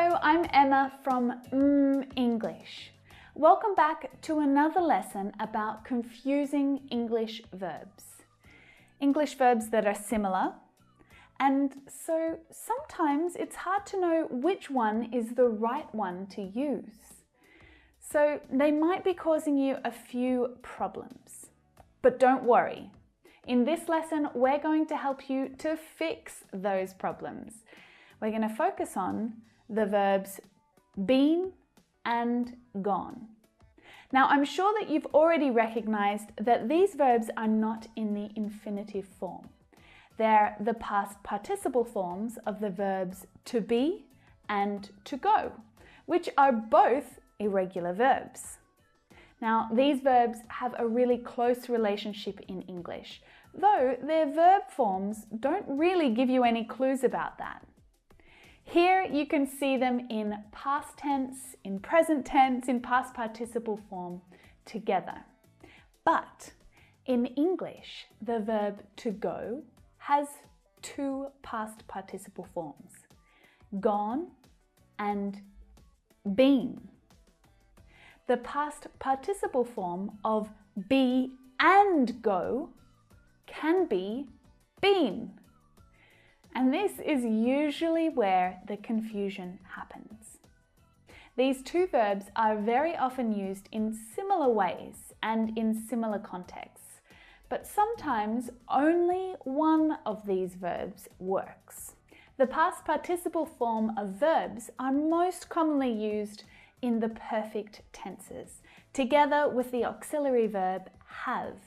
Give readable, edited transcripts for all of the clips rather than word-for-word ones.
Hello, I'm Emma from English. Welcome back to another lesson about confusing English verbs. English verbs that are similar, and so sometimes it's hard to know which one is the right one to use. So they might be causing you a few problems. But don't worry. In this lesson, we're going to help you to fix those problems. We're going to focus on the verbs been and gone. Now, I'm sure that you've already recognized that these verbs are not in the infinitive form. They're the past participle forms of the verbs to be and to go, which are both irregular verbs. Now, these verbs have a really close relationship in English, though their verb forms don't really give you any clues about that. Here you can see them in past tense, in present tense, in past participle form together. But in English, the verb to go has two past participle forms, gone and been. The past participle form of be and go can be been. And this is usually where the confusion happens. These two verbs are very often used in similar ways and in similar contexts, but sometimes only one of these verbs works. The past participle form of verbs are most commonly used in the perfect tenses, together with the auxiliary verb have.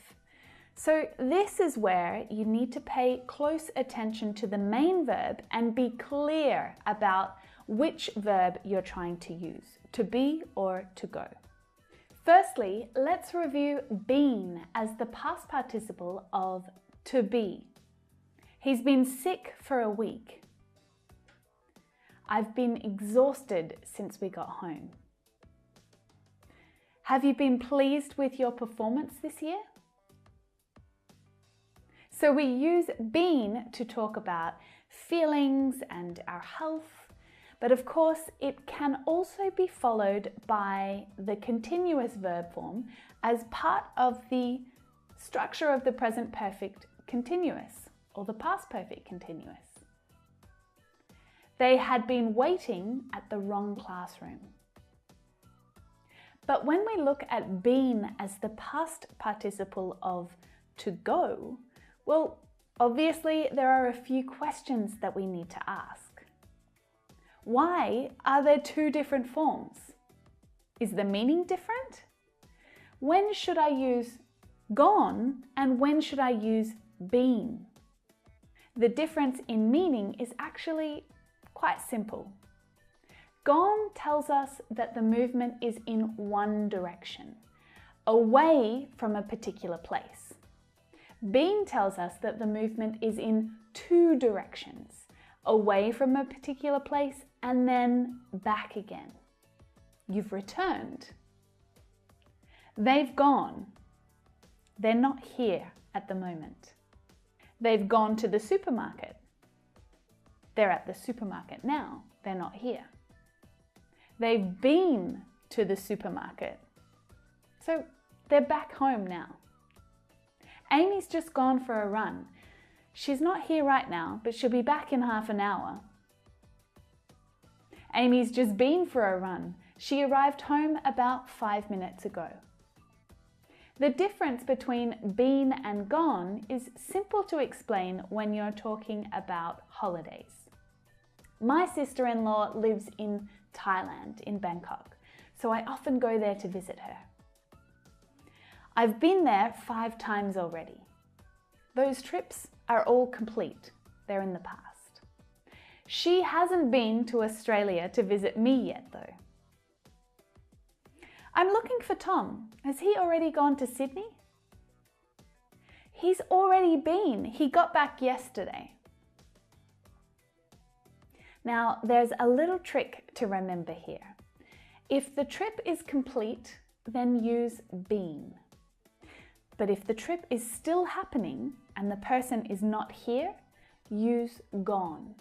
So this is where you need to pay close attention to the main verb and be clear about which verb you're trying to use, to be or to go. Firstly, let's review been as the past participle of to be. He's been sick for a week. I've been exhausted since we got home. Have you been pleased with your performance this year? So we use been to talk about feelings and our health, but of course it can also be followed by the continuous verb form as part of the structure of the present perfect continuous or the past perfect continuous. They had been waiting at the wrong classroom. But when we look at been as the past participle of to go, well, obviously there are a few questions that we need to ask. Why are there two different forms? Is the meaning different? When should I use gone and when should I use been? The difference in meaning is actually quite simple. Gone tells us that the movement is in one direction, away from a particular place. Been tells us that the movement is in two directions, away from a particular place and then back again. You've returned. They've gone. They're not here at the moment. They've gone to the supermarket. They're at the supermarket now. They're not here. They've been to the supermarket. So they're back home now. Amy's just gone for a run. She's not here right now, but she'll be back in half an hour. Amy's just been for a run. She arrived home about 5 minutes ago. The difference between been and gone is simple to explain when you're talking about holidays. My sister-in-law lives in Thailand, in Bangkok, so I often go there to visit her. I've been there 5 times already. Those trips are all complete. They're in the past. She hasn't been to Australia to visit me yet, though. I'm looking for Tom. Has he already gone to Sydney? He's already been. He got back yesterday. Now, there's a little trick to remember here. If the trip is complete, then use been. But if the trip is still happening and the person is not here, use gone.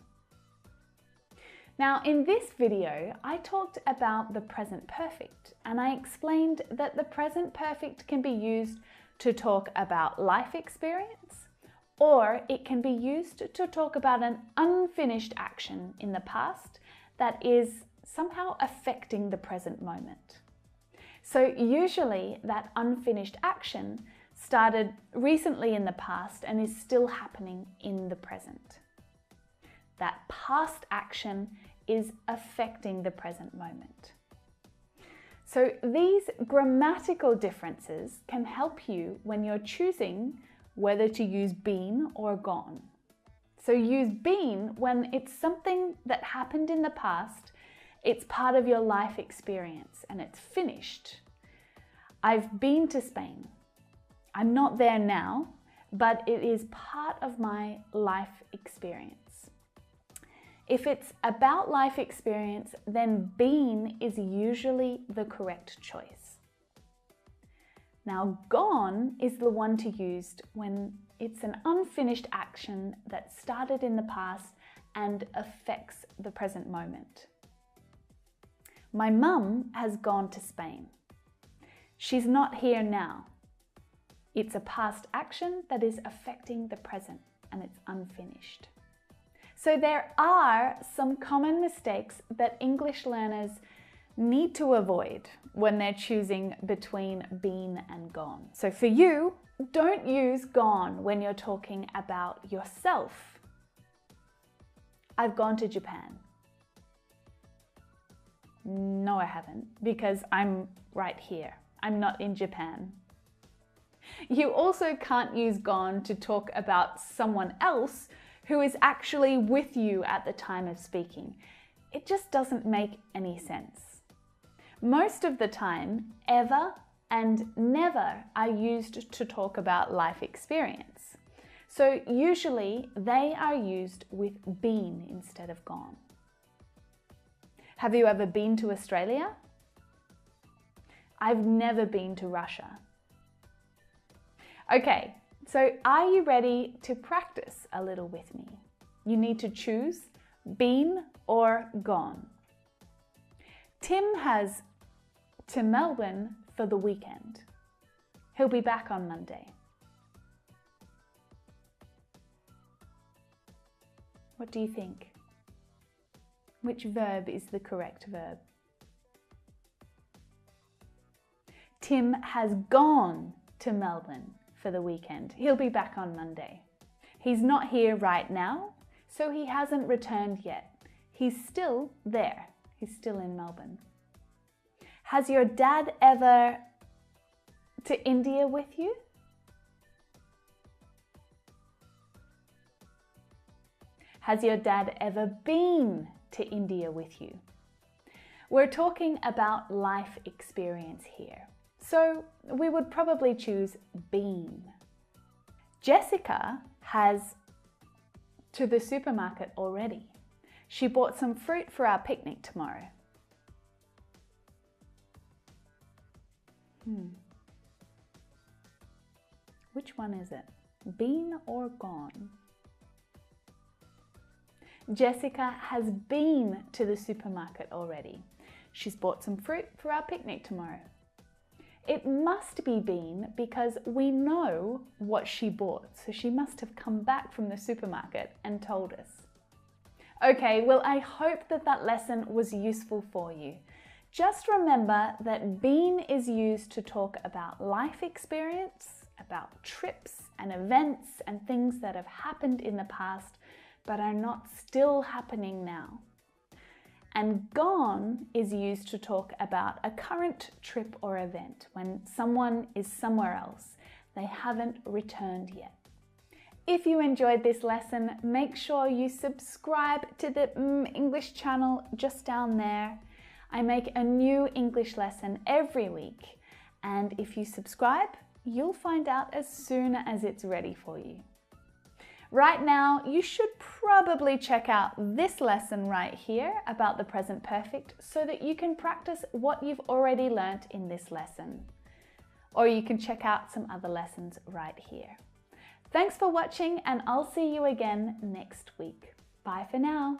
Now, in this video, I talked about the present perfect, and I explained that the present perfect can be used to talk about life experience, or it can be used to talk about an unfinished action in the past that is somehow affecting the present moment. So usually that unfinished action started recently in the past and is still happening in the present. That past action is affecting the present moment. So these grammatical differences can help you when you're choosing whether to use been or gone. So use been when it's something that happened in the past, it's part of your life experience and it's finished. I've been to Spain. I'm not there now, but it is part of my life experience. If it's about life experience, then been is usually the correct choice. Now, gone is the one to use when it's an unfinished action that started in the past and affects the present moment. My mum has gone to Spain. She's not here now. It's a past action that is affecting the present and it's unfinished. So there are some common mistakes that English learners need to avoid when they're choosing between been and gone. So for you, don't use gone when you're talking about yourself. I've gone to Japan. No, I haven't, because I'm right here. I'm not in Japan. You also can't use gone to talk about someone else who is actually with you at the time of speaking. It just doesn't make any sense. Most of the time, ever and never are used to talk about life experience. So usually they are used with been instead of gone. Have you ever been to Australia? I've never been to Russia. Okay, so are you ready to practice a little with me? You need to choose been or gone. Tim has to Melbourne for the weekend. He'll be back on Monday. What do you think? Which verb is the correct verb? Tim has gone to Melbourne for the weekend. He'll be back on Monday. He's not here right now, so he hasn't returned yet. He's still there. He's still in Melbourne. Has your dad ever to India with you? Has your dad ever been to India with you? We're talking about life experience here. So we would probably choose been. Jessica has to the supermarket already. She bought some fruit for our picnic tomorrow. Which one is it? Been or gone? Jessica has been to the supermarket already. She's bought some fruit for our picnic tomorrow. It must be been because we know what she bought, so she must have come back from the supermarket and told us. Okay, well, I hope that that lesson was useful for you. Just remember that been is used to talk about life experience, about trips and events and things that have happened in the past but are not still happening now. And gone is used to talk about a current trip or event when someone is somewhere else. They haven't returned yet. If you enjoyed this lesson, make sure you subscribe to the English channel just down there. I make a new English lesson every week. And if you subscribe, you'll find out as soon as it's ready for you. Right now, you should probably check out this lesson right here about the present perfect so that you can practice what you've already learnt in this lesson. Or you can check out some other lessons right here. Thanks for watching, and I'll see you again next week. Bye for now.